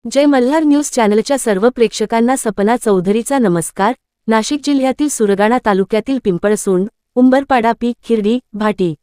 जय Malhar news चॅनलच्या सर्व प्रेक्षकांना सपना चौधरीचा नमस्कार। नाशिक जिल्ह्यातील सुरगाणा तालुक्यातील पिंपळसोंड, उंबरपाडा पी खिरडी, भाटी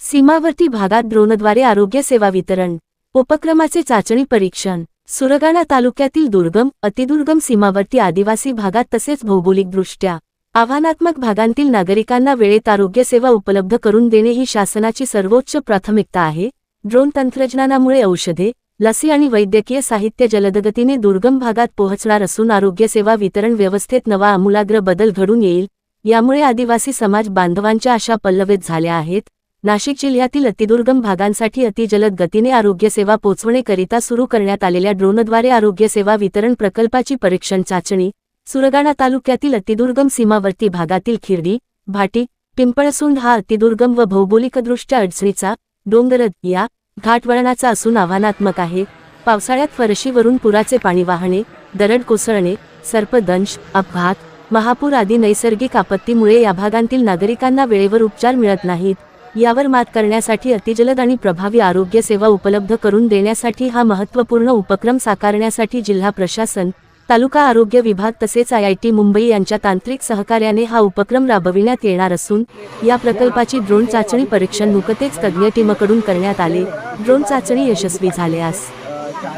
सीमावर्ती भागात ड्रोनद्वारे आरोग्य सेवा वितरण उपक्रमाचे चाचणी परीक्षण। सुरगाणा तालुक्यातील दुर्गम, अतिदुर्गम सीमावर्ती आदिवासी भागात तसेच भौगोलिकदृष्ट्या आव्हानात्मक भागांतील नागरिकांना वेळेत आरोग्य सेवा उपलब्ध करून देणे ही शासनाची सर्वोच्च प्राथमिकता आहे। ड्रोन तंत्रज्ञानामुळे औषधे, लसी आणि वैद्यकीय साहित्य जलदगतीने दुर्गम भागात पोहोचणार असून आरोग्य सेवा वितरण व्यवस्थेत नवा आमूलाग्र बदल घडून येईल। यामुळे आदिवासी समाज बांधवांच्या आशा पल्लवित झाल्या आहेत। नाशिक जिल्ह्यातील अतिदुर्गम भागांसाठी अतिजलद गतीने आरोग्य सेवा पोहोचवण्याकरिता सुरू करण्यात आलेल्या ड्रोनद्वारे आरोग्य सेवा वितरण प्रकल्पाची परीक्षण चाचणी सुरगाणा तालुक्यातील अतिदुर्गम सीमावर्ती भागातील खिरडी, भाटी, पिंपळसोंड हा अतिदुर्गम व भौगोलिकदृष्ट्या अडचणीचा, डोंगरद या घाटवळणाचा असून आव्हानात्मक आहे। पावसाळ्यात फरशीवरून पुराचे पाणी वाहणे, दरड कोसळणे, सर्पदंश, अपघात, महापूर आदी नैसर्गिक आपत्तीमुळे या भागांतील नागरिकांना वेळेवर उपचार मिळत नाहीत। यावर मात करण्यासाठी अतिजलद आणि प्रभावी आरोग्य सेवा उपलब्ध करून देण्यासाठी हा महत्त्वपूर्ण उपक्रम साकारण्यासाठी जिल्हा प्रशासन, तालुका आरोग्य विभाग तसेच IIT मुंबई यांच्या तांत्रिक सहकार्याने हा उपक्रम राबविण्यात येणार असून या प्रकल्पाची ड्रोन चाचणी परीक्षण नुकतेच तज्ञ टीमकडून करण्यात आले। ड्रोन चाचणी यशस्वी झाल्यास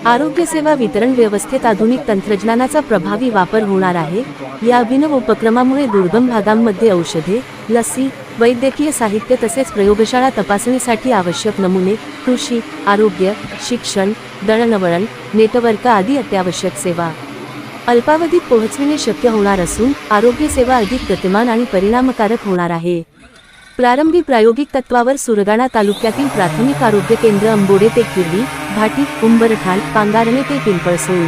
आरोग्य सेवा वितरण व्यवस्थेत आधुनिक तंत्रज्ञानाचा प्रभावी वापर होणार आहे। या अभिनव उपक्रमामुळे दुर्गम भागांमध्ये औषधे, लसी, वैद्यकीय साहित्य तसेच प्रयोगशाळा तपासणीसाठी आवश्यक नमुने, कृषी, आरोग्य, शिक्षण, दळणवळण, नेटवर्क आदी अत्यावश्यक सेवा अल्पावधीत पोहोचविणे शक्य होणार असून आरोग्य सेवा अधिक गतिमान आणि परिणामकारक होणार आहे। प्रारंभी प्रायोगिक तत्वावर सुरगाणा तालुक्यातील प्राथमिक आरोग्य केंद्र अंबोडे ते खिरडी, भाटी, उंबरठाण, पांगारणे ते पिंपळसोंड,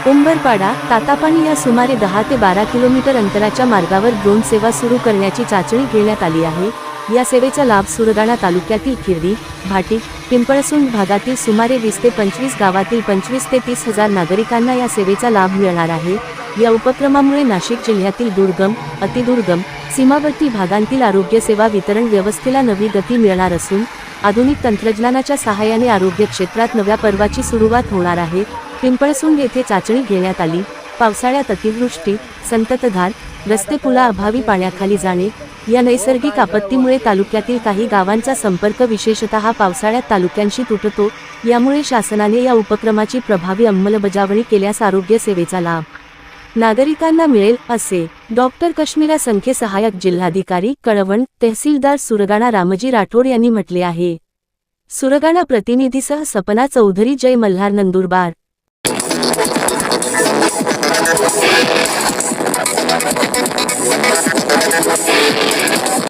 उंबरपाडा, तातापाणी या सुमारे 10 ते 12 किलोमीटर अंतराच्या मार्गावर ड्रोन सेवा सुरू करण्याची चाचणी घेण्यात आली आहे। या सेवेचा लाभ सुरगाणा तालुक्यातील खिरडी, भाटी, पिंपळसोंड भागातील सुमारे 20 ते 25 गावातील 25 ते 30 हजार नागरिकांना या सेवेचा लाभ मिळणार आहे। या उपक्रमामुळे नाशिक जिल्ह्यातील दुर्गम, अतिदुर्गम, सीमावर्ती भागांतील आरोग्य सेवा वितरण व्यवस्थेला नवी गती मिळणार असून आधुनिक तंत्रज्ञानाच्या सहाय्याने आरोग्य क्षेत्रात नव्या पर्वाची सुरुवात होणार आहे। पिंपळसोंड येथे चाचणी घेण्यात आली। पावसाळ्यात अतिवृष्टी, संततधार, रस्ते पुलाअभावी पाण्याखाली जाणे या नैसर्गिक आपत्तीमुळे तालुक्यातील काही गावांचा संपर्क विशेषतः पावसाळ्यात तालुक्यांशी तुटतो। यामुळे शासनाने या उपक्रमाची प्रभावी अंमलबजावणी केल्यास आरोग्य सेवेचा लाभ नागरिकांना मिळेल, असे डॉक्टर कश्मीरा संखे सहाय्यक जिल्हाधिकारी, कळवण, तहसीलदार सुरगाणा रामजी राठोड यांनी म्हटले आहे। सुरगाणा प्रतिनिधीसह सपना चौधरी, जय मल्हार, नंदुरबार।